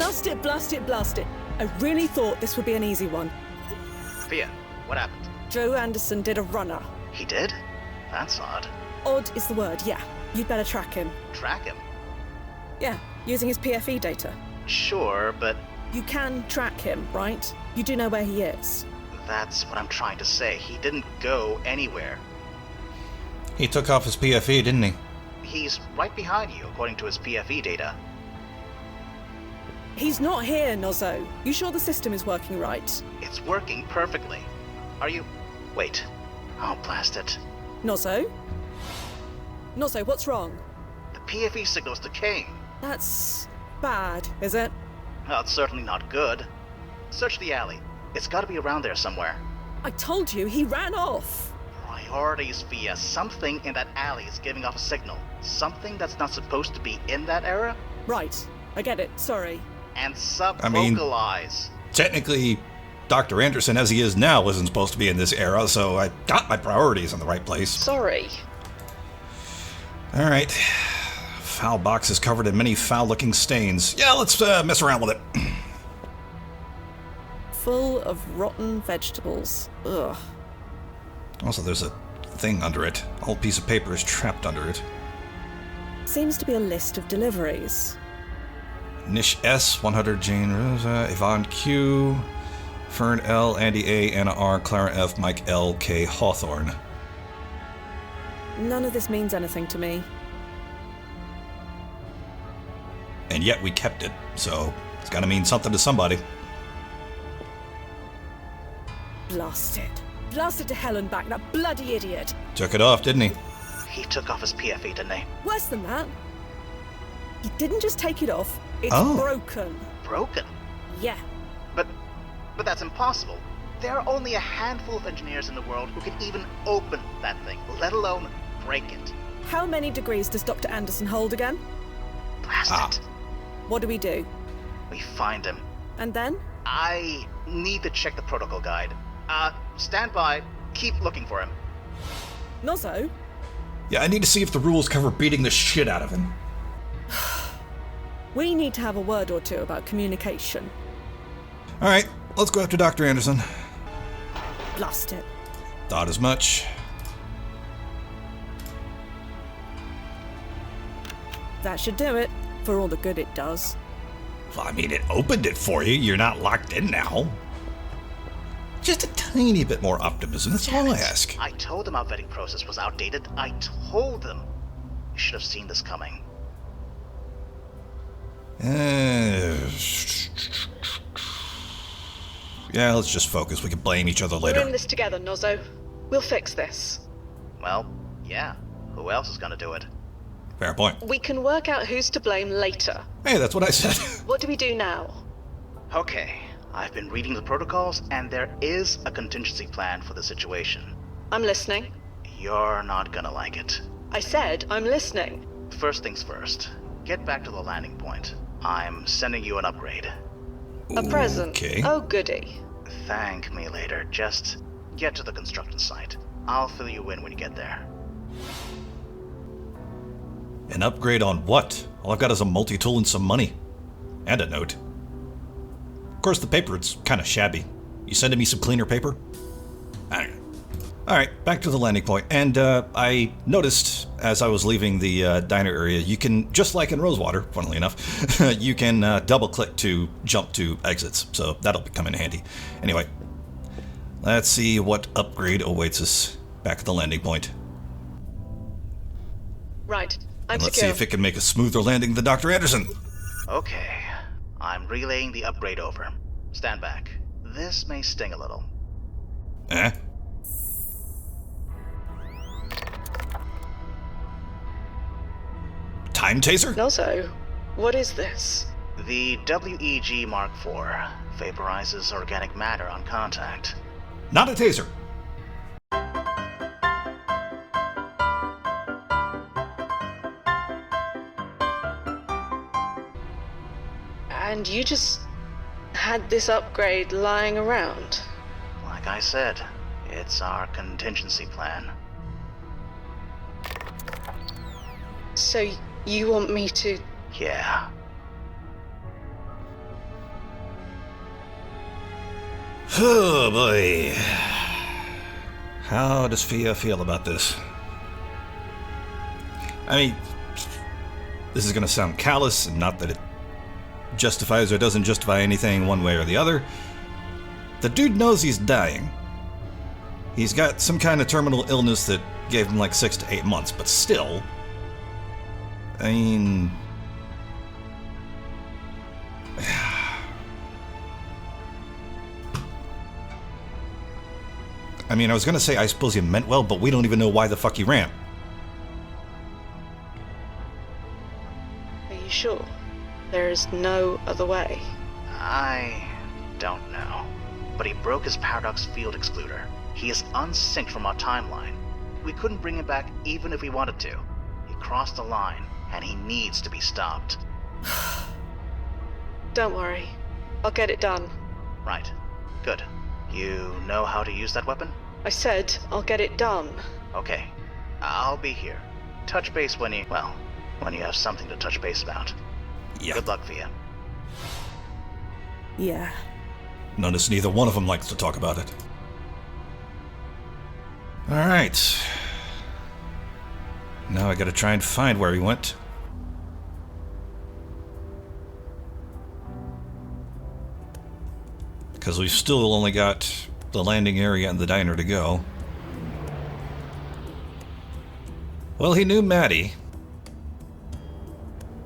Blast it, blast it, blast it. I really thought this would be an easy one. Fia, what happened? Joe Anderson did a runner. He did? That's odd. Odd is the word, yeah. You'd better track him. Track him? Yeah, using his PFE data. Sure, but... You can track him, right? You do know where he is. That's what I'm trying to say. He didn't go anywhere. He took off his PFE, didn't he? He's right behind you, according to his PFE data. He's not here, Nozzo. You sure the system is working right? It's working perfectly. Are you... Wait. Oh, blast it. Nozzo? Nozzo, what's wrong? The PFE signal's decaying. That's... bad, is it? Well, it's certainly not good. Search the alley. It's gotta be around there somewhere. I told you, he ran off! Priorities, Fia. Something in that alley is giving off a signal. Something that's not supposed to be in that era? Right. I get it. Sorry. And sub-vocalize. Technically, Dr. Anderson, as he is now, wasn't supposed to be in this era, so I got my priorities in the right place. Sorry. Alright. Foul box is covered in many foul-looking stains. Yeah, let's mess around with it. Full of rotten vegetables. Ugh. Also, there's a thing under it. A whole piece of paper is trapped under it. Seems to be a list of deliveries. Nish S, 100 Jane Rosa, Yvonne Q, Fern L, Andy A, Anna R, Clara F, Mike L, K, Hawthorne. None of this means anything to me. And yet we kept it, so it's gotta mean something to somebody. Blast it. Blast it to hell and back, that bloody idiot. Took it off, didn't he? He took off his PFE, didn't he? Worse than that. He didn't just take it off, it's broken. Broken? Yeah. But that's impossible. There are only a handful of engineers in the world who can even open that thing, let alone break it. How many degrees does Dr. Anderson hold again? Blast it. What do? We find him. And then? I need to check the protocol guide. Stand by. Keep looking for him. Nozzo? Yeah, I need to see if the rules cover beating the shit out of him. We need to have a word or two about communication. Alright, let's go after Dr. Anderson. Blast it. Thought as much. That should do it, for all the good it does. Well, I mean, it opened it for you. You're not locked in now. Just a tiny bit more optimism, that's all I ask. I told them our vetting process was outdated. I told them. You should have seen this coming. Yeah, let's just focus. We can blame each other later. We're in this together, Nozzo. We'll fix this. Well, yeah. Who else is gonna do it? Fair point. We can work out who's to blame later. Hey, that's what I said. What do we do now? Okay. I've been reading the protocols, and there is a contingency plan for the situation. I'm listening. You're not gonna like it. I said I'm listening. First things first. Get back to the landing point. I'm sending you an upgrade. A present? Okay. Oh, goody. Thank me later. Just get to the construction site. I'll fill you in when you get there. An upgrade on what? All I've got is a multi-tool and some money. And a note. Of course, the paper, it's kind of shabby. You sending me some cleaner paper? I don't know. Alright, back to the landing point. And I noticed as I was leaving the diner area, you can, just like in Rosewater, funnily enough, you can double-click to jump to exits. So that'll come in handy. Anyway, let's see what upgrade awaits us back at the landing point. Right, I'm And let's secure. see if it can make a smoother landing than Dr. Anderson. Okay. I'm relaying the upgrade over. Stand back. This may sting a little. Eh? Time taser? Nozzo, what is this? The WEG Mark IV vaporizes organic matter on contact. Not a taser. And you just had this upgrade lying around? Like I said, it's our contingency plan. So you want me to... Yeah. Oh boy. How does Fia feel about this? I mean, this is going to sound callous, and not that it justifies or doesn't justify anything one way or the other. The dude knows he's dying. He's got some kind of terminal illness that gave him like 6 to 8 months, but still, I mean, I was gonna say I suppose he meant well, but we don't even know why the fuck he ran. Are you sure? There is no other way. I don't know. But he broke his paradox field excluder. He is unsynced from our timeline. We couldn't bring him back even if we wanted to. He crossed the line, and he needs to be stopped. Don't worry. I'll get it done. Right. Good. You know how to use that weapon? I said I'll get it done. Okay. I'll be here. Touch base when you have something to touch base about. Yeah. Good luck, Fia. Yeah. Notice neither one of them likes to talk about it. Alright. Now I gotta try and find where he went. Because we've still only got the landing area and the diner to go. Well, he knew Maddie.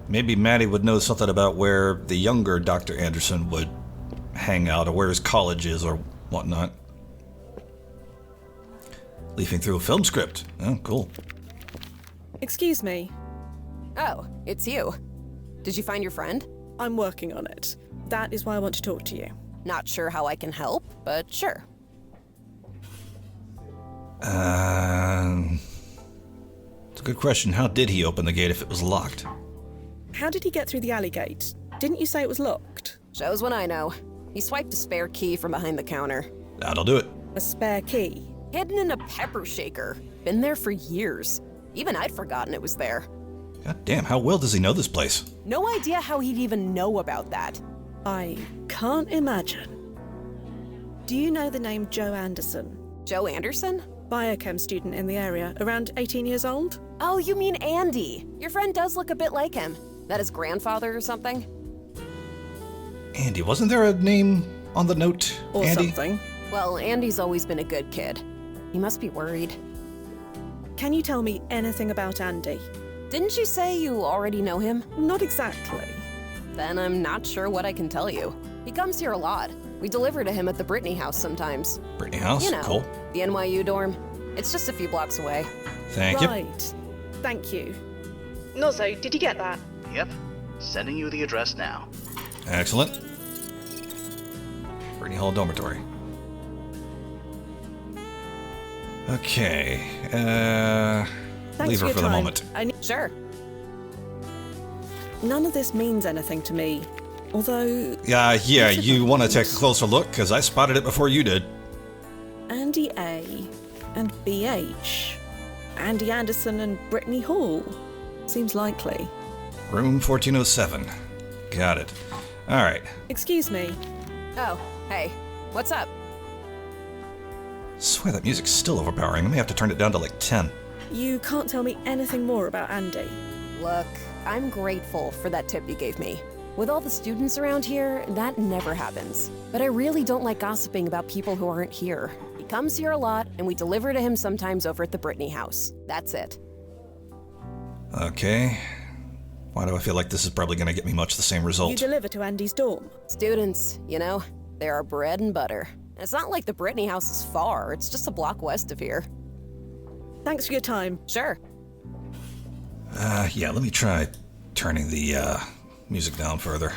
Maybe Maddie would know something about where the younger Dr. Anderson would hang out, or where his college is, or whatnot. Leafing through a film script. Oh, cool. Excuse me. Oh, it's you. Did you find your friend? I'm working on it. That is why I want to talk to you. Not sure how I can help, but sure. It's a good question. How did he open the gate if it was locked? How did he get through the alley gate? Didn't you say it was locked? Shows when I know. He swiped a spare key from behind the counter. That'll do it. A spare key? Hidden in a pepper shaker. Been there for years. Even I'd forgotten it was there. God damn, how well does he know this place? No idea how he'd even know about that. I can't imagine. Do you know the name Joe Anderson? Joe Anderson? Biochem student in the area, around 18 years old? Oh, you mean Andy. Your friend does look a bit like him. That his grandfather or something? Andy, wasn't there a name on the note? Or Andy? something. Well, Andy's always been a good kid. He must be worried. Can you tell me anything about Andy? Didn't you say you already know him? Not exactly. Then I'm not sure what I can tell you. He comes here a lot. We deliver to him at the Brittany house sometimes. Brittany house? You know, Cool. the NYU dorm. It's just a few blocks away. Thank you. Right. Thank you. Nozzo, did you get that? Yep. Sending you the address now. Excellent. Brittany Hall Dormitory. Okay. Thanks Leave her your for the time. moment. Sure. None of this means anything to me. Although... Yeah, you want to take a closer look? Because I spotted it before you did. Andy A. and BH. Andy Anderson and Brittany Hall. Seems likely. Room 1407. Got it. Alright. Excuse me. Oh, hey. What's up? Swear that music's still overpowering. I may have to turn it down to like 10. You can't tell me anything more about Andy. Look, I'm grateful for that tip you gave me. With all the students around here, that never happens. But I really don't like gossiping about people who aren't here. He comes here a lot, and we deliver to him sometimes over at the Brittany house. That's it. Okay. Why do I feel like this is probably going to get me much the same You result? deliver to Andy's dorm. Students, you know, they're our bread and butter. And it's not like the Brittany house is far, it's just a block west of here. Thanks for your time. Sure. Yeah, let me try turning the music down further.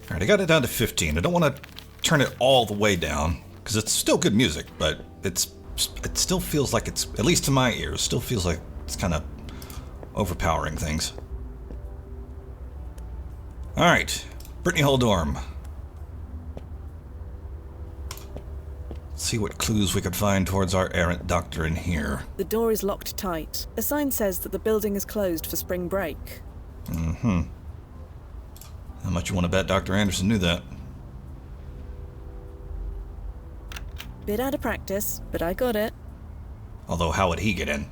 Alright, I got it down to 15. I don't want to turn it all the way down, because it's still good music, but it still feels like it's, at least to my ears, still feels like it's kind of overpowering things. Alright, Brittany Hall dorm. Let's see what clues we could find towards our errant doctor in here. The door is locked tight. A sign says that the building is closed for spring break. Mm-hmm. How much you want to bet Dr. Anderson knew that? Bit out of practice, but I got it. Although, how would he get in?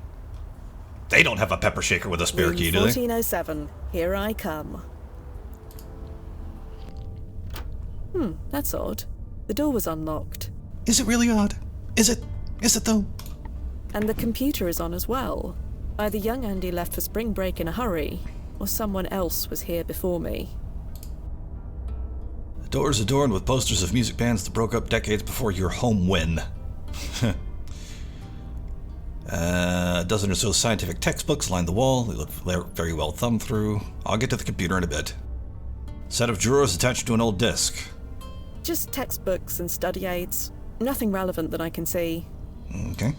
They don't have a pepper shaker with a spare Room key, do they? 1407. Here I come. That's odd. The door was unlocked. Is it really odd? Is it? Is it though? And the computer is on as well. Either young Andy left for spring break in a hurry, or someone else was here before me. The door is adorned with posters of music bands that broke up decades before your home win. A dozen or so scientific textbooks line the wall. They look very well thumbed through. I'll get to the computer in a bit. Set of drawers attached to an old desk. Just textbooks and study aids. Nothing relevant that I can see. Okay.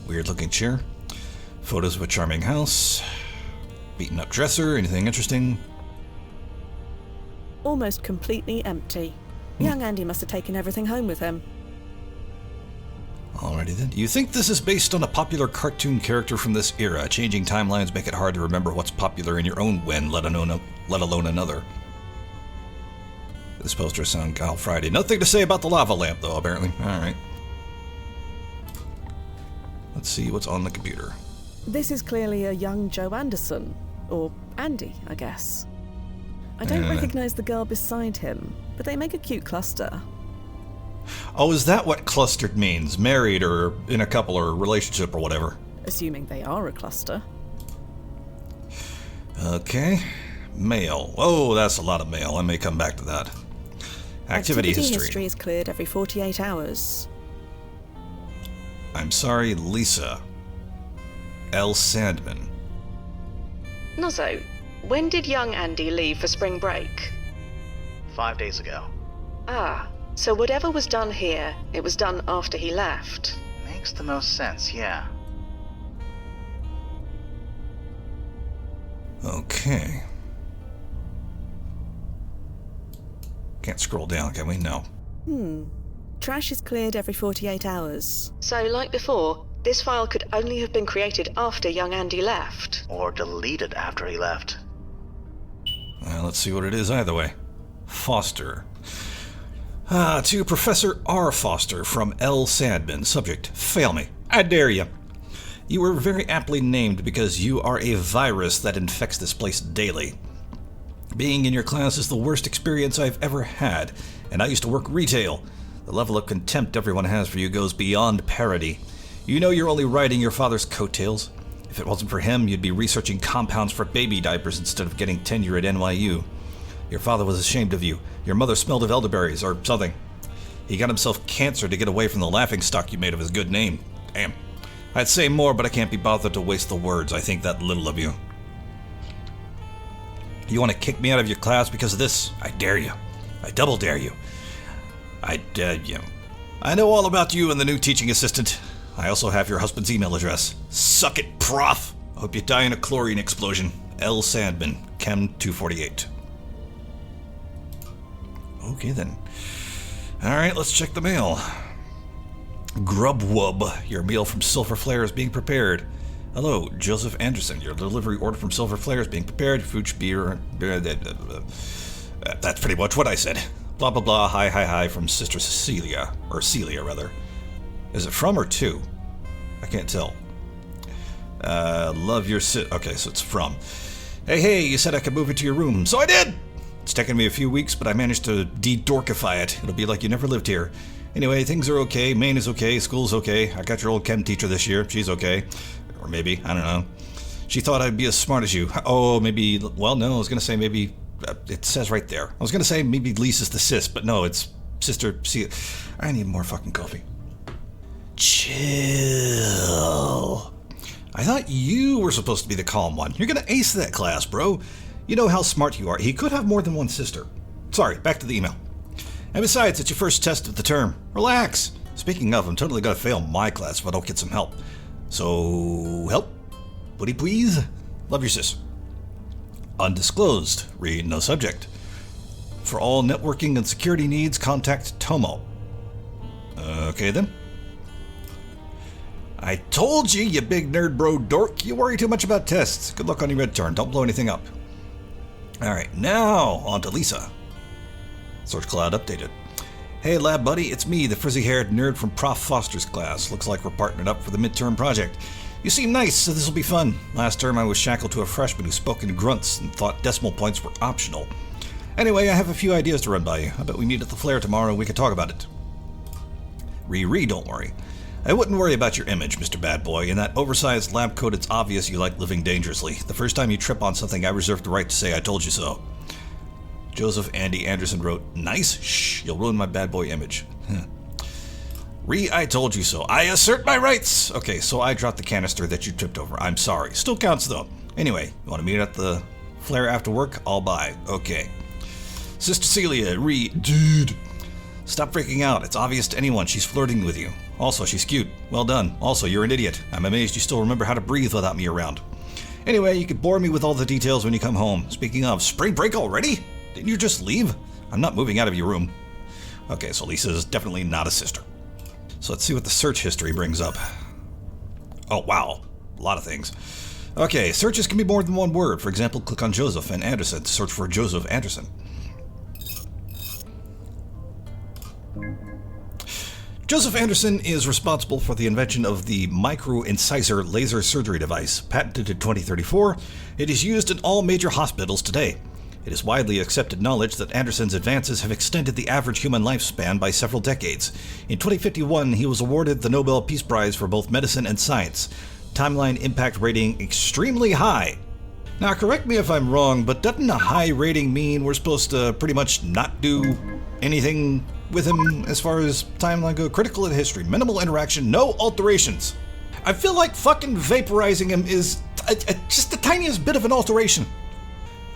Weird looking chair. Photos of a charming house. Beaten up dresser. Anything interesting? Almost completely empty. Young Andy must have taken everything home with him. Alrighty then. Do you think this is based on a popular cartoon character from this era? Changing timelines make it hard to remember what's popular in your own win, let alone another. This poster sound Kyle Friday. Nothing to say about the lava lamp, though, apparently. Alright. Let's see what's on the computer. This is clearly a young Joe Anderson. Or Andy, I guess. I don't recognize the girl beside him, but they make a cute cluster. Oh, is that what clustered means? Married or in a couple or relationship or whatever? Assuming they are a cluster. Okay. Mail. Oh, that's a lot of mail. I may come back to that. Activity history is cleared every 48 hours. I'm sorry, Lisa. L. Sandman. Nozzo, when did young Andy leave for spring break? 5 days ago. Ah, so whatever was done here, it was done after he left. Makes the most sense, yeah. Okay. Can't scroll down, can we? No. Trash is cleared every 48 hours. So, like before, this file could only have been created after young Andy left. Or deleted after he left. Well, let's see what it is either way. Foster. To Professor R. Foster from L. Sandman. Subject, fail me. I dare you. You were very aptly named because you are a virus that infects this place daily. Being in your class is the worst experience I've ever had, and I used to work retail. The level of contempt everyone has for you goes beyond parody. You know you're only riding your father's coattails. If it wasn't for him, you'd be researching compounds for baby diapers instead of getting tenure at NYU. Your father was ashamed of you. Your mother smelled of elderberries or something. He got himself cancer to get away from the laughingstock you made of his good name. Damn. I'd say more, but I can't be bothered to waste the words. I think that little of you. You want to kick me out of your class because of this? I dare you. I double dare you. I dare you. I know all about you and the new teaching assistant. I also have your husband's email address. Suck it, prof! I hope you die in a chlorine explosion. L. Sandman, Chem 248. Okay then. Alright, let's check the mail. Grubwub, your meal from Silver Flare is being prepared. Hello, Joseph Anderson. Your delivery order from Silver Flare is being prepared. Food should be... that's pretty much what I said. Blah, blah, blah. Hi from Sister Cecilia. Or Celia, rather. Is it from or to? I can't tell. Love your okay, so it's from. Hey, you said I could move into your room. So I did! It's taken me a few weeks, but I managed to de-dorkify it. It'll be like you never lived here. Anyway, things are okay. Maine is okay. School's okay. I got your old chem teacher this year. She's okay. Or maybe. I don't know. She thought I'd be as smart as you. Oh, maybe... Well, no, I was going to say maybe... it says right there. I was going to say maybe Lisa's the sis, but no, it's Sister... See, I need more fucking coffee. Chill. I thought you were supposed to be the calm one. You're going to ace that class, bro. You know how smart you are. He could have more than one sister. Sorry, back to the email. And besides, it's your first test of the term. Relax. Speaking of, I'm totally going to fail my class if I don't get some help. So, help? Would please? Love your sis. Undisclosed. Read no subject. For all networking and security needs, contact Tomo. Okay then. I told you, you big nerd bro dork. You worry too much about tests. Good luck on your midterm. Don't blow anything up. Alright, now on to Lisa. Source Cloud updated. Hey lab buddy, it's me, the frizzy-haired nerd from Prof. Foster's class. Looks like we're partnered up for the midterm project. You seem nice, so this'll be fun. Last term I was shackled to a freshman who spoke in grunts and thought decimal points were optional. Anyway, I have a few ideas to run by you. I bet we meet at the Flare tomorrow and we can talk about it. Riri, don't worry. I wouldn't worry about your image, Mr. Bad Boy. In that oversized lab coat, it's obvious you like living dangerously. The first time you trip on something, I reserve the right to say I told you so. Joseph Andy Anderson wrote, nice? Shh, you'll ruin my bad boy image. I told you so. I assert my rights! Okay, so I dropped the canister that you tripped over. I'm sorry. Still counts, though. Anyway, you want to meet at the Flare after work? I'll buy. Okay. Sister Celia, dude. Stop freaking out. It's obvious to anyone she's flirting with you. Also, she's cute. Well done. Also, you're an idiot. I'm amazed you still remember how to breathe without me around. Anyway, you can bore me with all the details when you come home. Speaking of, spring break already? Didn't you just leave? I'm not moving out of your room. Okay, so Lisa's definitely not a sister. So let's see what the search history brings up. Oh, wow. A lot of things. Okay, searches can be more than one word. For example, click on Joseph and Anderson to search for Joseph Anderson. Joseph Anderson is responsible for the invention of the micro-incisor laser surgery device. Patented in 2034, it is used in all major hospitals today. It is widely accepted knowledge that Anderson's advances have extended the average human lifespan by several decades. In 2051, he was awarded the Nobel Peace Prize for both medicine and science. Timeline impact rating extremely high. Now, correct me if I'm wrong, but doesn't a high rating mean we're supposed to pretty much not do anything with him as far as timeline go? Critical in history, minimal interaction, no alterations. I feel like fucking vaporizing him is just the tiniest bit of an alteration.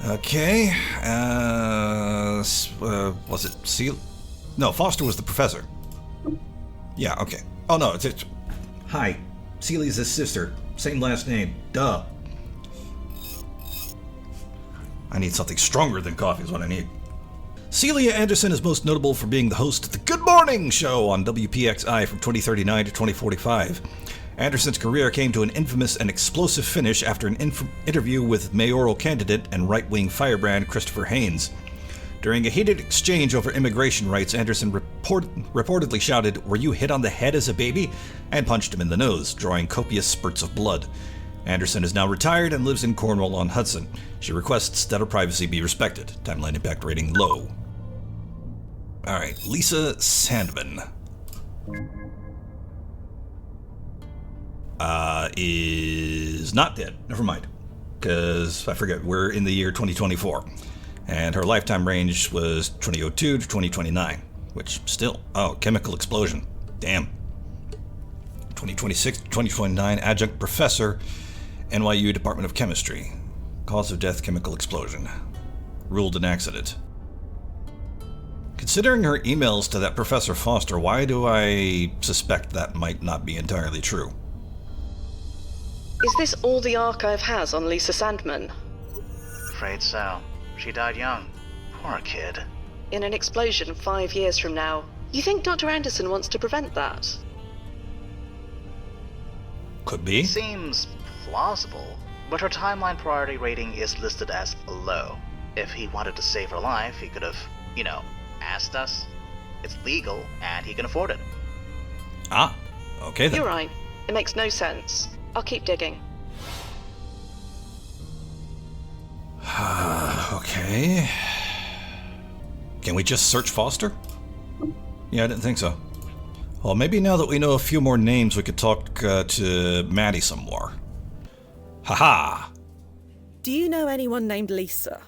Okay, was it Seal? No, Foster was the professor. Yeah, okay. Oh no, it's hi, Celia's his sister. Same last name. Duh. I need something stronger than coffee is what I need. Celia Anderson is most notable for being the host of the Good Morning Show on WPXI from 2039 to 2045. Anderson's career came to an infamous and explosive finish after an interview with mayoral candidate and right-wing firebrand Christopher Haynes. During a heated exchange over immigration rights, Anderson reportedly shouted, "Were you hit on the head as a baby?" and punched him in the nose, drawing copious spurts of blood. Anderson is now retired and lives in Cornwall-on-Hudson. She requests that her privacy be respected. Timeline impact rating low. Alright, Lisa Sandman. Is not dead. Never mind. Because, I forget, we're in the year 2024. And her lifetime range was 2002 to 2029. Which, still, chemical explosion. Damn. 2026 to 2029, adjunct professor, NYU Department of Chemistry. Cause of death, chemical explosion. Ruled an accident. Considering her emails to that Professor Foster, why do I suspect that might not be entirely true? Is this all the archive has on Lisa Sandman? Afraid so. She died young. Poor kid. In an explosion 5 years from now. You think Dr. Anderson wants to prevent that? Could be. Seems plausible, but her timeline priority rating is listed as low. If he wanted to save her life, he could have, asked us. It's legal, and he can afford it. Ah, okay then. You're right. It makes no sense. I'll keep digging. Okay. Can we just search Foster? Yeah, I didn't think so. Well, maybe now that we know a few more names, we could talk to Maddie some more. Haha! Do you know anyone named Lisa?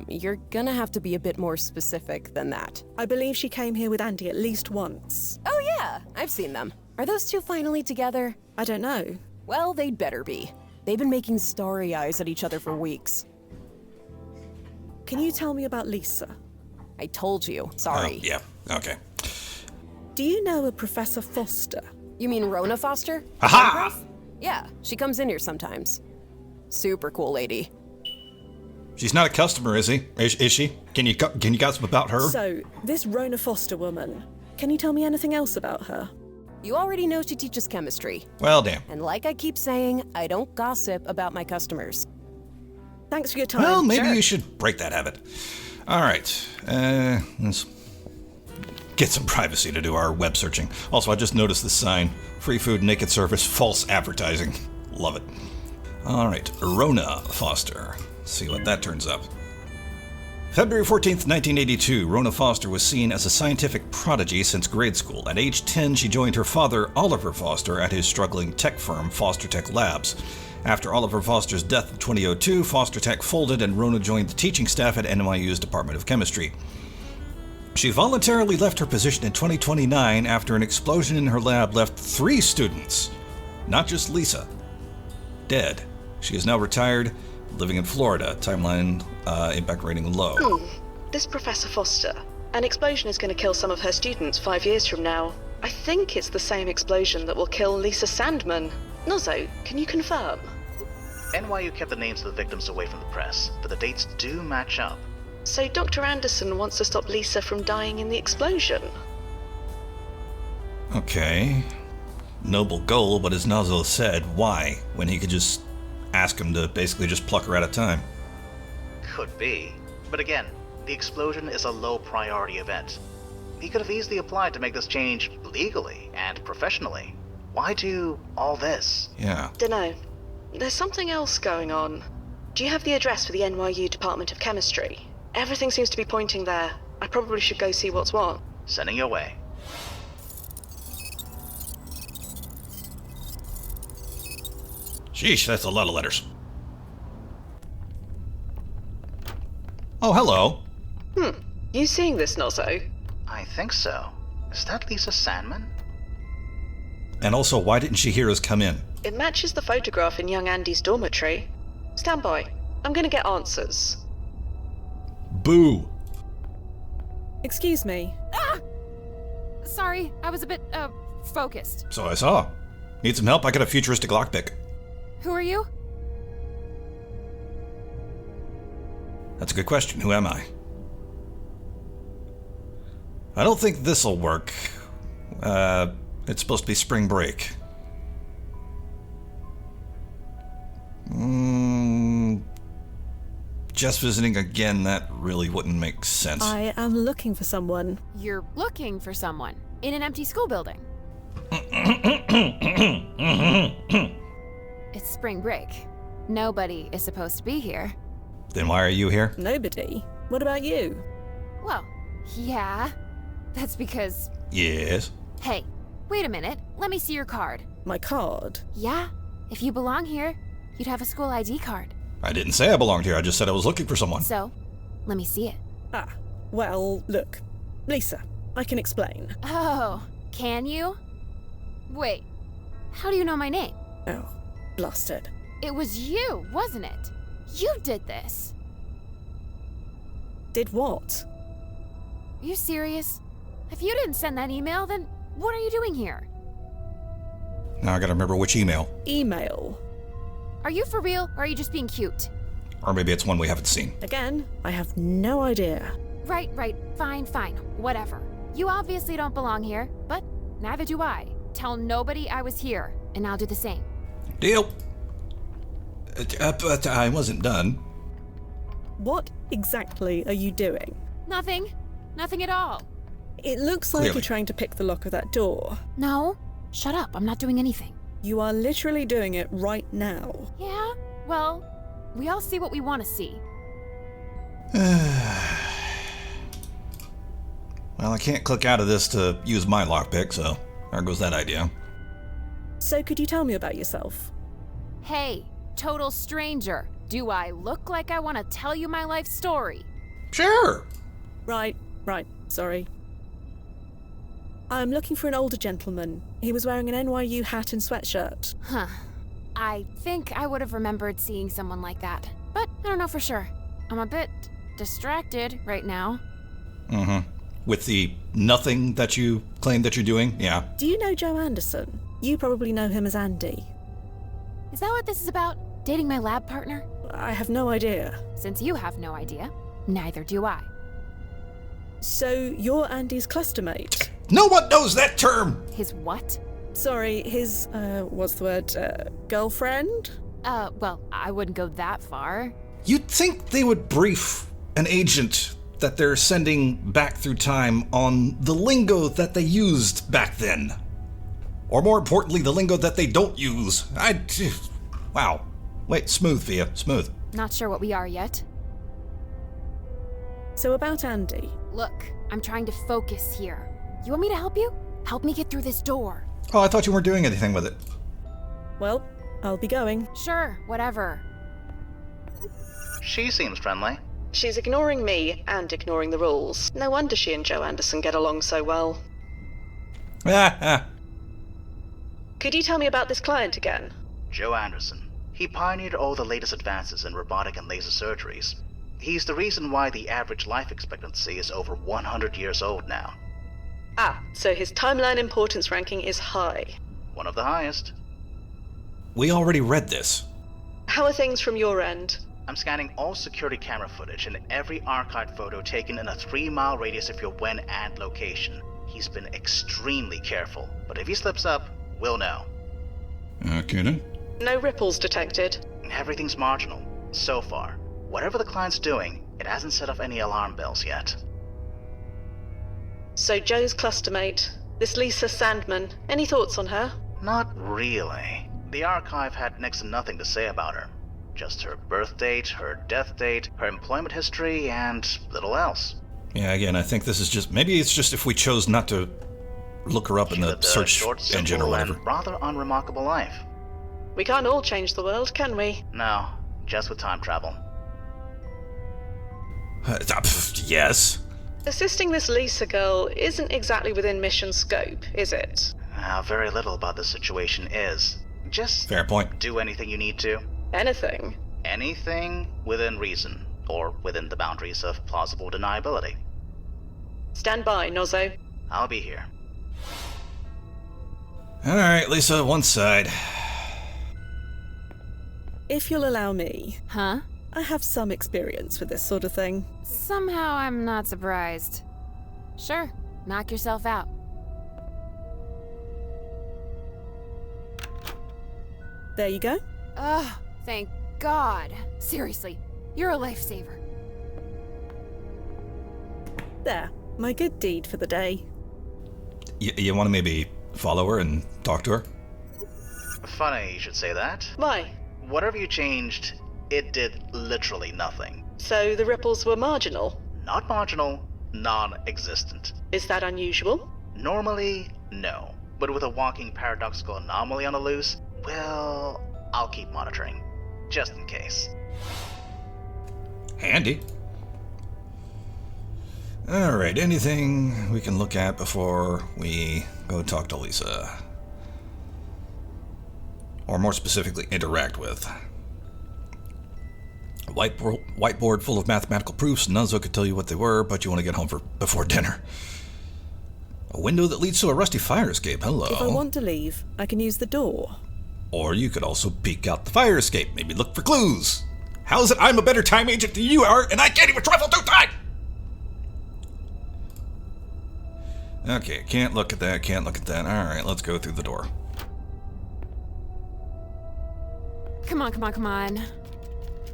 You're gonna have to be a bit more specific than that. I believe she came here with Andy at least once. Oh yeah, I've seen them. Are those two finally together? I don't know. Well, they'd better be. They've been making starry eyes at each other for weeks. Can you tell me about Lisa? I told you, sorry. Yeah, okay. Do you know a Professor Foster? You mean Rona Foster? Aha! Yeah, she comes in here sometimes. Super cool lady. She's not a customer, is he? Is she? Can you gossip about her? So, this Rona Foster woman, can you tell me anything else about her? You already know she teaches chemistry. Well, damn. And like I keep saying, I don't gossip about my customers. Thanks for your time. Well, maybe Sure. you should break that habit. All right. get some privacy to do our web searching. Also, I just noticed this sign. Free food, naked service, false advertising. Love it. Alright, Rona Foster. Let's see what that turns up. February 14th, 1982, Rona Foster was seen as a scientific prodigy since grade school. At age 10, she joined her father, Oliver Foster, at his struggling tech firm, Foster Tech Labs. After Oliver Foster's death in 2002, Foster Tech folded and Rona joined the teaching staff at NYU's Department of Chemistry. She voluntarily left her position in 2029 after an explosion in her lab left 3 students, not just Lisa, dead. She is now retired, living in Florida. Timeline impact rating low. This Professor Foster. An explosion is going to kill some of her students 5 years from now. I think it's the same explosion that will kill Lisa Sandman. Nozzo, can you confirm? NYU kept the names of the victims away from the press, but the dates do match up. So Dr. Anderson wants to stop Lisa from dying in the explosion. Okay. Noble goal, but as Nozzo said, why? When he could just ask him to basically just pluck her out of time. Could be. But again, the explosion is a low priority event. He could have easily applied to make this change legally and professionally. Why do all this? Yeah. Dunno. There's something else going on. Do you have the address for the NYU Department of Chemistry? Everything seems to be pointing there. I probably should go see what's what. Sending your way. Sheesh, that's a lot of letters. Oh, hello. You seeing this, Nozzo? I think so. Is that Lisa Sandman? And also, why didn't she hear us come in? It matches the photograph in young Andy's dormitory. Stand by. I'm gonna get answers. Boo. Excuse me. Sorry, I was a bit, focused. So I saw. Need some help? I got a futuristic lockpick. Who are you? That's a good question. Who am I? I don't think this'll work. It's supposed to be spring break. Just visiting again, that really wouldn't make sense. I am looking for someone. You're looking for someone in an empty school building. It's spring break. Nobody is supposed to be here. Then why are you here? Nobody. What about you? Well, yeah. That's because... Yes. Hey, wait a minute. Let me see your card. My card? Yeah, if you belong here, you'd have a school ID card. I didn't say I belonged here. I just said I was looking for someone. So, let me see it. Well, look. Lisa, I can explain. Oh, can you? Wait, how do you know my name? Oh, blasted. It was you, wasn't it? You did this. Did what? Are you serious? If you didn't send that email, then what are you doing here? Now I gotta remember which email. Email. Are you for real, or are you just being cute? Or maybe it's one we haven't seen. Again, I have no idea. Right, fine, whatever. You obviously don't belong here, but neither do I. Tell nobody I was here, and I'll do the same. Deal. But I wasn't done. What exactly are you doing? Nothing at all. It looks like Clearly. you're trying to pick the lock of that door. No, shut up, I'm not doing anything. You are literally doing it right now. Yeah, well, we all see what we want to see. Well, I can't click out of this to use my lockpick, so there goes that idea. So could you tell me about yourself? Hey, total stranger, do I look like I want to tell you my life story? Sure. Right, sorry. I'm looking for an older gentleman. He was wearing an NYU hat and sweatshirt. Huh. I think I would have remembered seeing someone like that, but I don't know for sure. I'm a bit distracted right now. Mm-hmm. With the nothing that you claim that you're doing? Yeah. Do you know Joe Anderson? You probably know him as Andy. Is that what this is about? Dating my lab partner? I have no idea. Since you have no idea, neither do I. So you're Andy's cluster mate? No one knows that term! His what? Sorry, his, what's the word, girlfriend? Well, I wouldn't go that far. You'd think they would brief an agent that they're sending back through time on the lingo that they used back then. Or more importantly, the lingo that they don't use. Wow. Wait, smooth, Via, smooth. Not sure what we are yet. So about Andy. Look, I'm trying to focus here. You want me to help you? Help me get through this door. Oh, I thought you weren't doing anything with it. Well, I'll be going. Sure, whatever. She seems friendly. She's ignoring me and ignoring the rules. No wonder she and Joe Anderson get along so well. Could you tell me about this client again? Joe Anderson. He pioneered all the latest advances in robotic and laser surgeries. He's the reason why the average life expectancy is over 100 years old now. Ah, so his timeline importance ranking is high. One of the highest. We already read this. How are things from your end? I'm scanning all security camera footage and every archived photo taken in a 3-mile radius of your when and location. He's been extremely careful, but if he slips up, we'll know. Okay then. No ripples detected. Everything's marginal, so far. Whatever the client's doing, it hasn't set off any alarm bells yet. So Joe's clustermate, this Lisa Sandman, any thoughts on her? Not really. The archive had next to nothing to say about her. Just her birth date, her death date, her employment history, and little else. Yeah, again, I think this is just... Maybe it's just if we chose not to look her up in the search short, engine or simple, whatever. and rather unremarkable life. We can't all change the world, can we? No, just with time travel. Yes. Assisting this Lisa girl isn't exactly within mission scope, is it? Very little about the situation is. Just Fair point. do anything you need to. Anything. Anything within reason, or within the boundaries of plausible deniability. Stand by, Nozzo. I'll be here. Alright, Lisa, one side. If you'll allow me, Huh? I have some experience with this sort of thing. Somehow I'm not surprised. Sure, knock yourself out. There you go. Ugh, thank God. Seriously, you're a lifesaver. There, my good deed for the day. You want to maybe follow her and talk to her? Funny you should say that. Why? Whatever you changed, it did literally nothing. So the ripples were marginal? Not marginal, non-existent. Is that unusual? Normally, no. But with a walking paradoxical anomaly on the loose, well, I'll keep monitoring. Just in case. Handy. Alright, anything we can look at before we go talk to Lisa? Or more specifically, interact with. A whiteboard full of mathematical proofs. Nuzzo could tell you what they were, but you want to get home before dinner. A window that leads to a rusty fire escape. Hello. If I want to leave, I can use the door. Or you could also peek out the fire escape. Maybe look for clues. How is it I'm a better time agent than you are, and I can't even travel through time? Okay, can't look at that, can't look at that. Alright, let's go through the door. Come on, come on, come on.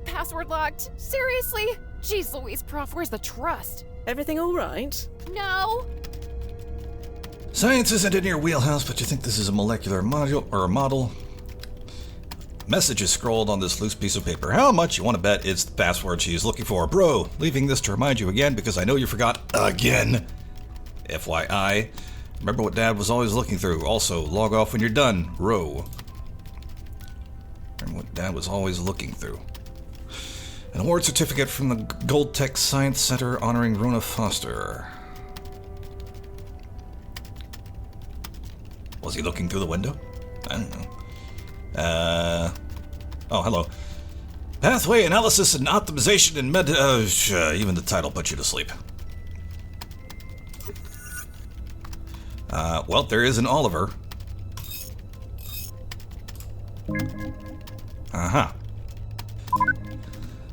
Password locked? Seriously? Jeez Louise, Prof, where's the trust? Everything all right? No! Science isn't in your wheelhouse, but you think this is a molecular module or a model. Message is scrolled on this loose piece of paper. How much you want to bet it's the password she's looking for? Bro, leaving this to remind you again because I know you forgot again. FYI, remember what Dad was always looking through. Also, log off when you're done. Row. Remember what Dad was always looking through. An award certificate from the Gold Tech Science Center honoring Rona Foster. Was he looking through the window? I don't know. Oh, hello. Pathway Analysis and Optimization in even the title puts you to sleep. Well, there is an Oliver. Uh-huh.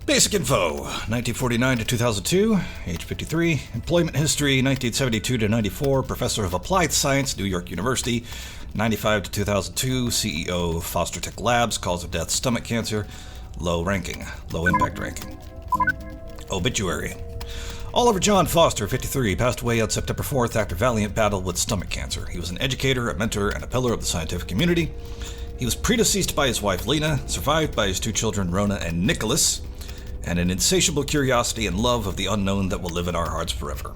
Basic info, 1949 to 2002, age 53. Employment history, 1972 to 94, professor of applied science, New York University. 95 to 2002, CEO of Foster Tech Labs, cause of death, stomach cancer. Low ranking, low impact ranking. Obituary. Oliver John Foster, 53, passed away on September 4th after valiant battle with stomach cancer. He was an educator, a mentor, and a pillar of the scientific community. He was predeceased by his wife Lena, survived by his 2 children Rona and Nicholas, and an insatiable curiosity and love of the unknown that will live in our hearts forever.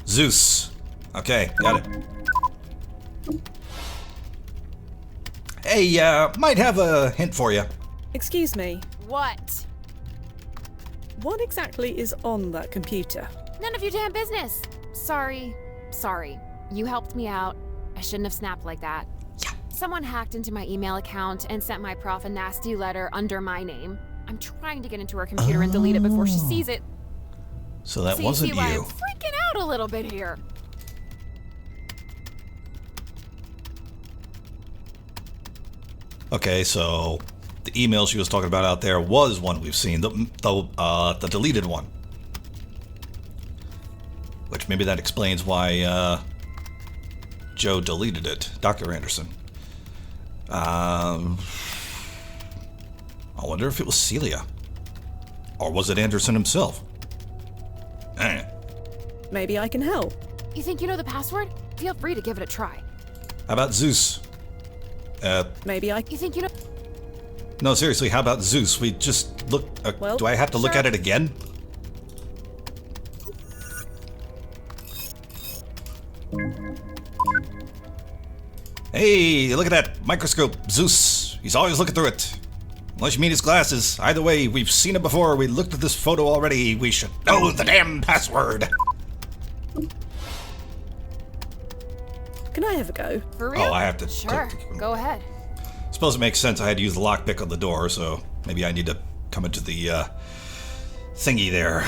Zeus. Okay, got it. Hey, might have a hint for you. Excuse me, What? what exactly is on that computer? None of your damn business. Sorry. You helped me out. I shouldn't have snapped like that. Someone hacked into my email account and sent my prof a nasty letter under my name. I'm trying to get into her computer and delete it before she sees it. So that So wasn't see why you. I'm freaking out a little bit here. Okay, so the email she was talking about out there was one we've seen, the deleted one. Which maybe that explains why Joe deleted it, Dr. Anderson. I wonder if it was Celia. Or was it Anderson himself? Maybe I can help. You think you know the password? Feel free to give it a try. How about Zeus? Maybe I You think you know? No, seriously, how about Zeus? We just look... Well, do I have to look sure. at it again? Hey, look at that microscope, Zeus. He's always looking through it. Unless you mean his glasses. Either way, we've seen it before. We looked at this photo already. We should know the damn password. Can I have a go? For real? Oh, I have to Sure. click. Go ahead. Suppose it makes sense I had to use the lockpick on the door, so maybe I need to come into the thingy there.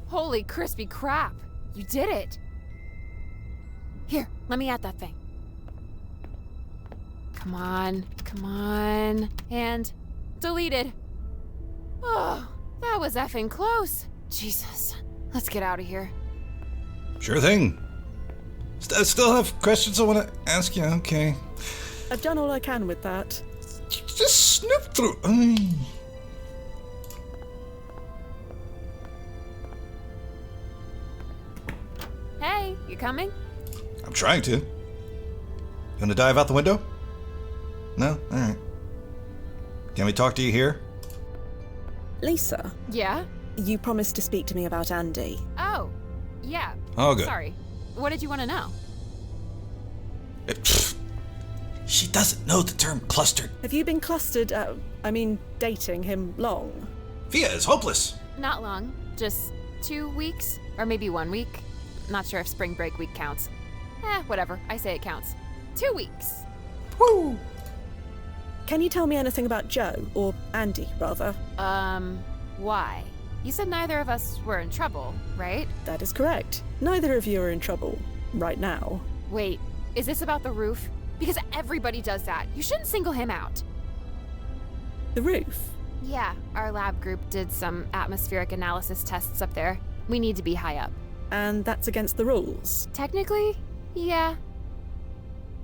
Holy crispy crap! You did it! Here, let me add that thing. Come on. And deleted. Oh, that was effing close. Jesus. Let's get out of here. Sure thing. I still have questions I want to ask you. Okay. I've done all I can with that. Just snoop through. Hey, you coming? I'm trying to. You want to dive out the window? No? Alright. Can we talk to you here? Lisa, Yeah? you promised to speak to me about Andy. Oh, yeah. Oh, good. Sorry. What did you want to know? She doesn't know the term clustered. Have you been clustered, dating him long? Via is hopeless. Not long. Just 2 weeks? Or maybe 1 week. Not sure if spring break week counts. Whatever. I say it counts. 2 weeks. Woo! Can you tell me anything about Joe, or Andy, rather? Why? You said neither of us were in trouble, right? That is correct. Neither of you are in trouble, right now. Wait, is this about the roof? Because everybody does that. You shouldn't single him out. The roof? Yeah, our lab group did some atmospheric analysis tests up there. We need to be high up. And that's against the rules. Technically, yeah.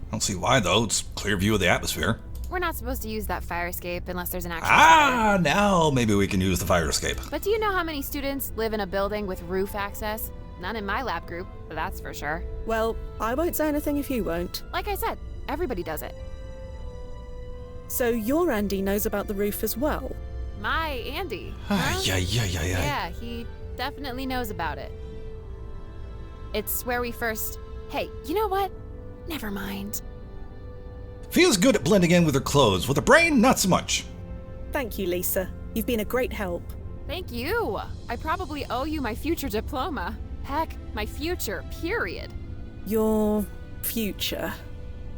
I don't see why, though. It's clear view of the atmosphere. We're not supposed to use that fire escape unless there's an actual Ah, fire. now maybe we can use the fire escape. But do you know how many students live in a building with roof access? None in my lab group, that's for sure. Well, I won't say anything if you won't. Like I said, everybody does it. So your Andy knows about the roof as well? My Andy. Huh? Yeah. Yeah, he definitely knows about it. It's where we first... Hey, you know what? Never mind. Feels good at blending in with her clothes. With her brain, not so much. Thank you, Lisa. You've been a great help. Thank you. I probably owe you my future diploma. Heck, my future, period. Your future,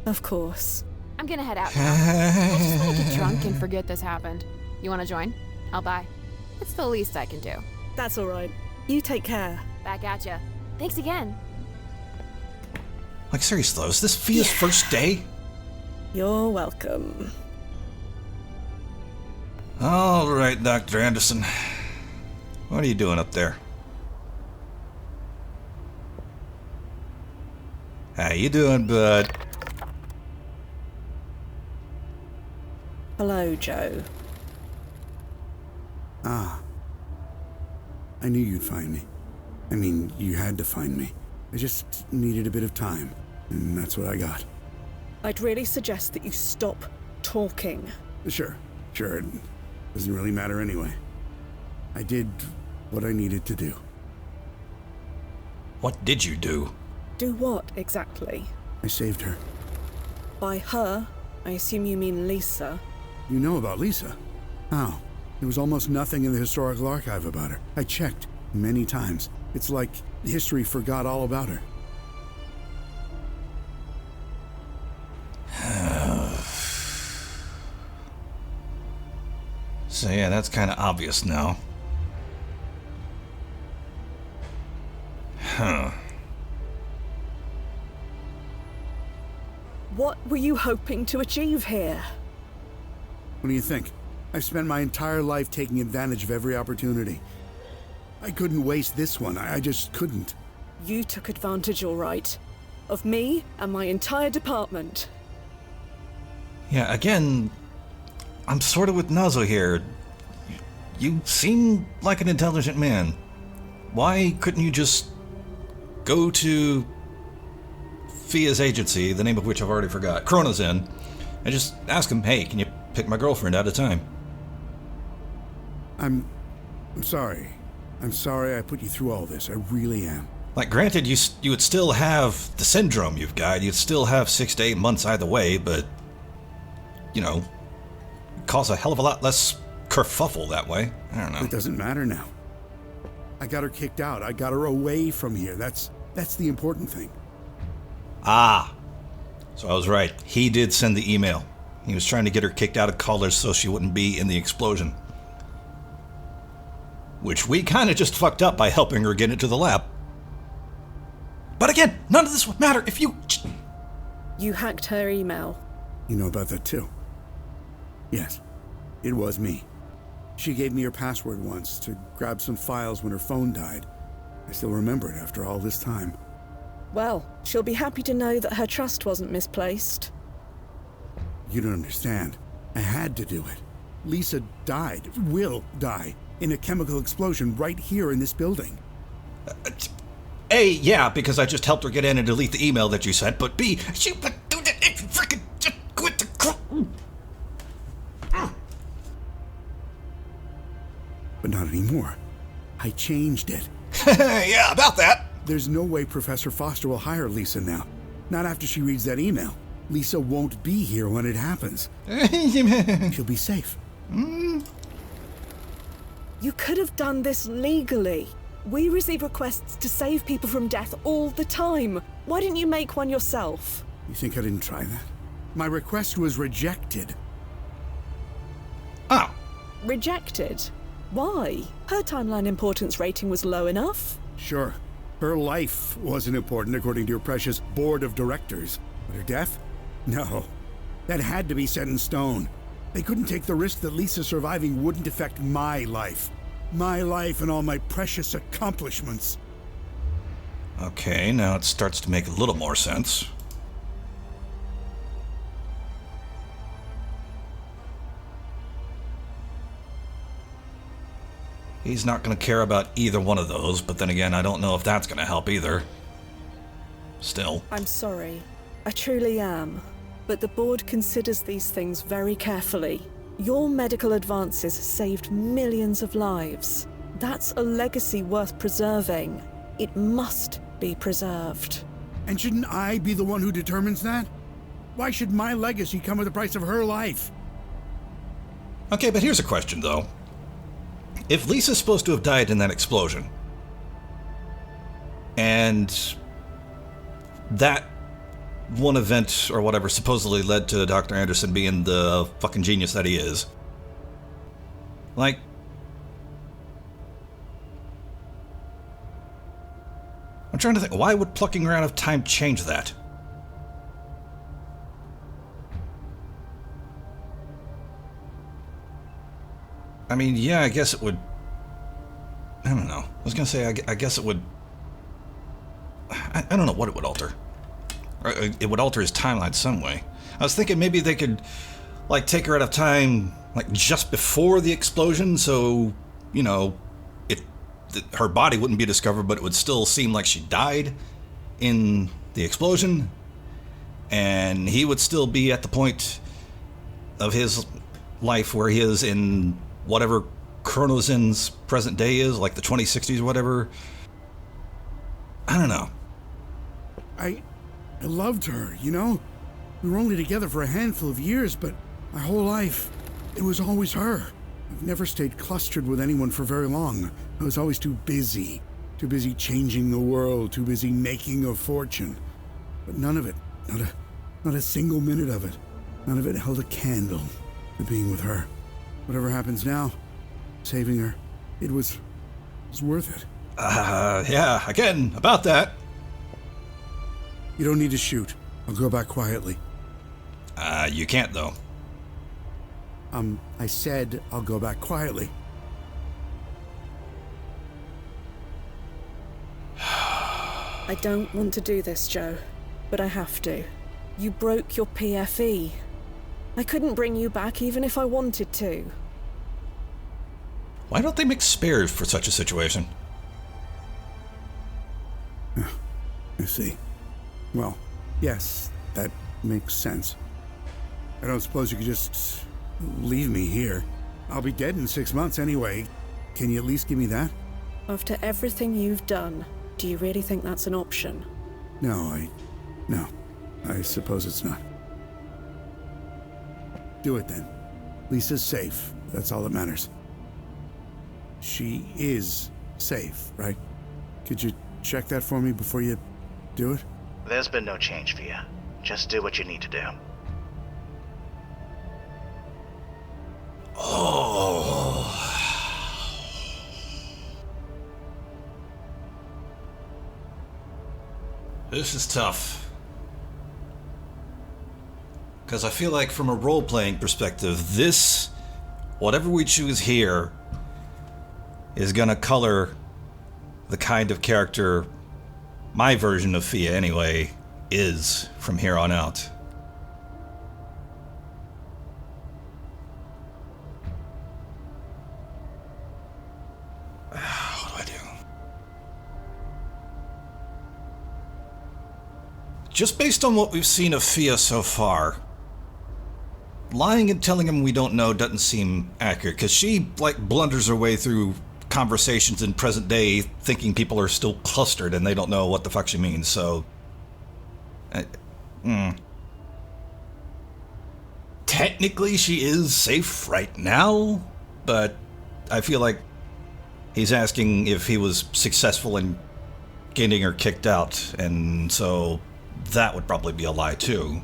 of course. I'm gonna head out now. I just wanna get drunk and forget this happened. You wanna join? I'll buy. It's the least I can do. That's all right. You take care. Back at ya. Thanks again. Like, seriously, though, is this Via's first day? You're welcome. All right, Dr. Anderson. What are you doing up there? How you doing, bud? Hello, Joe. Ah. I knew you'd find me. I mean, you had to find me. I just needed a bit of time, and that's what I got. I'd really suggest that you stop talking. Sure. It doesn't really matter anyway. I did what I needed to do. What did you do? Do what, exactly? I saved her. By her, I assume you mean Lisa. You know about Lisa? How? There was almost nothing in the historical archive about her. I checked many times. It's like history forgot all about her. So yeah, that's kind of obvious now. Huh. What were you hoping to achieve here? What do you think? I've spent my entire life taking advantage of every opportunity. I couldn't waste this one. I just couldn't. You took advantage, all right. Of me and my entire department. Yeah, again, I'm sort of with Nazo here. You seem like an intelligent man. Why couldn't you just go to Fia's agency, the name of which I've already forgot, Chrono's Inn, and just ask him, hey, can you pick my girlfriend at a time? I'm sorry. I'm sorry I put you through all this. I really am. Like, granted, you would still have the syndrome you've got. You'd still have 6 to 8 months either way, but, you know, it'd cause a hell of a lot less kerfuffle that way. I don't know. It doesn't matter now. I got her kicked out. I got her away from here. That's the important thing. Ah. So I was right. He did send the email. He was trying to get her kicked out of college so she wouldn't be in the explosion. Which we kind of just fucked up by helping her get into the lab. But again, none of this would matter if you... You hacked her email. You know about that too? Yes, it was me. She gave me her password once to grab some files when her phone died. I still remember it after all this time. Well, she'll be happy to know that her trust wasn't misplaced. You don't understand. I had to do it. Lisa died, will die, in a chemical explosion right here in this building. A, yeah, because I just helped her get in and delete the email that you sent, but B, she would do that if you freaking just quit the But not anymore. I changed it. Yeah, about that. There's no way Professor Foster will hire Lisa now. Not after she reads that email. Lisa won't be here when it happens. She'll be safe. You could have done this legally. We receive requests to save people from death all the time. Why didn't you make one yourself? You think I didn't try that? My request was rejected. Oh. Rejected? Why? Her timeline importance rating was low enough. Sure. Her life wasn't important according to your precious board of directors. But her death? No. That had to be set in stone. They couldn't take the risk that Lisa surviving wouldn't affect my life. My life and all my precious accomplishments. Okay, now it starts to make a little more sense. He's not going to care about either one of those, but then again, I don't know if that's going to help either. Still. I'm sorry. I truly am. But the board considers these things very carefully. Your medical advances saved millions of lives. That's a legacy worth preserving. It must be preserved. And shouldn't I be the one who determines that? Why should my legacy come at the price of her life? Okay, but here's a question, though. If Lisa's supposed to have died in that explosion, and that one event or whatever supposedly led to Dr. Anderson being the fucking genius that he is, like, I'm trying to think, why would plucking her out of time change that? I mean, yeah, I guess it would... I don't know. I was going to say, I guess it would... I don't know what it would alter. It would alter his timeline some way. I was thinking maybe they could, like, take her at a time, like, just before the explosion, so, you know, her body wouldn't be discovered, but it would still seem like she died in the explosion, and he would still be at the point of his life where he is in whatever Chronozin's present day is, like the 2060s or whatever. I don't know. I loved her, you know? We were only together for a handful of years, but my whole life, it was always her. I've never stayed clustered with anyone for very long. I was always too busy changing the world, too busy making a fortune. But none of it, not a single minute of it, none of it held a candle to being with her. Whatever happens now, saving her, it was worth it. Yeah, again, about that. You don't need to shoot. I'll go back quietly. You can't, though. I said I'll go back quietly. I don't want to do this, Joe, but I have to. You broke your PFE. I couldn't bring you back even if I wanted to. Why don't they make spares for such a situation? I see. Well, yes, that makes sense. I don't suppose you could just leave me here. I'll be dead in 6 months anyway. Can you at least give me that? After everything you've done, do you really think that's an option? No, I suppose it's not. Do it then. Lisa's safe. That's all that matters. She is safe, right? Could you check that for me before you do it? There's been no change for you. Just do what you need to do. Oh. This is tough. Because I feel like from a role-playing perspective, whatever we choose here, is gonna color the kind of character my version of Fia, anyway, is from here on out. What do I do? Just based on what we've seen of Fia so far, lying and telling him we don't know doesn't seem accurate, because she, like, blunders her way through conversations in present day thinking people are still clustered and they don't know what the fuck she means, so... Technically she is safe right now, but I feel like he's asking if he was successful in getting her kicked out, and so that would probably be a lie too.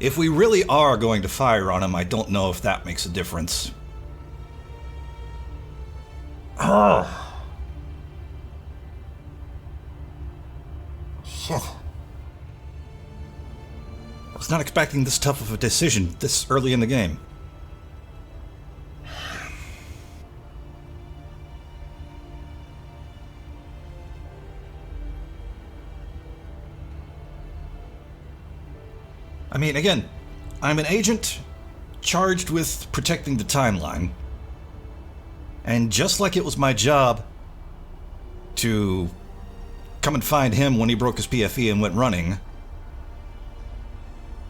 If we really are going to fire on him, I don't know if that makes a difference. Oh. Shit. I was not expecting this tough of a decision this early in the game. I mean, again, I'm an agent charged with protecting the timeline. And just like it was my job to come and find him when he broke his PFE and went running,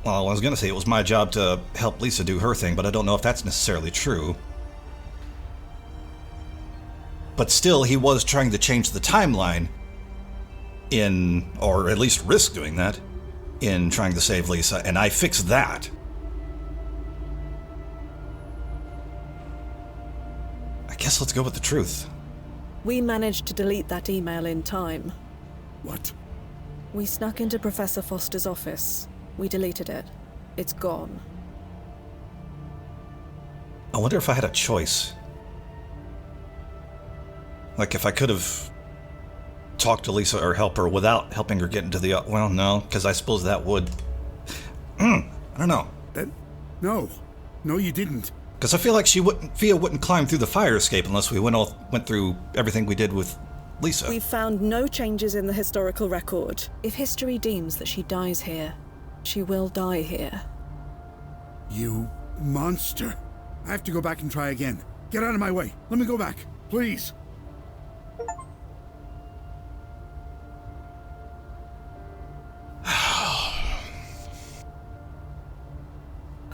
well, I was going to say it was my job to help Lisa do her thing, but I don't know if that's necessarily true. But still, he was trying to change the timeline or at least risk doing that, in trying to save Lisa, and I fixed that. I guess let's go with the truth. We managed to delete that email in time. What? We snuck into Professor Foster's office. We deleted it. It's gone. I wonder if I had a choice. Like, if I could have talked to Lisa or help her without helping her get into the... Well, no, because I suppose that would... I don't know. No, you didn't. Because I feel like Fia wouldn't climb through the fire escape unless we went through everything we did with Lisa. We've found no changes in the historical record. If history deems that she dies here, she will die here. You monster. I have to go back and try again. Get out of my way. Let me go back, please.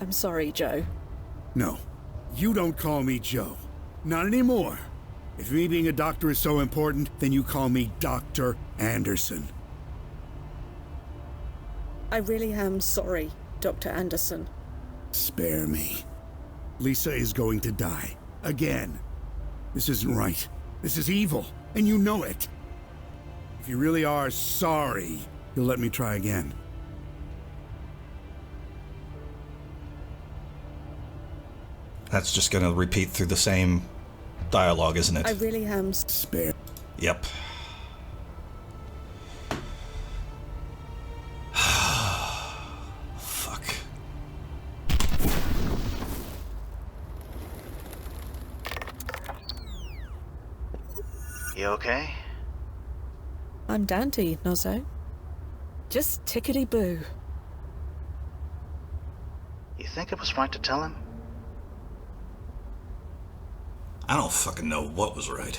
I'm sorry, Joe. No, you don't call me Joe. Not anymore. If me being a doctor is so important, then you call me Dr. Anderson. I really am sorry, Dr. Anderson. Spare me. Lisa is going to die. Again. This isn't right. This is evil, and you know it. If you really are sorry, you'll let me try again. That's just gonna repeat through the same dialogue, isn't it? I really am. Spare. Yep. Fuck. You okay? I'm dandy, Nozzo. Just tickety-boo. You think it was right to tell him? I don't fucking know what was right.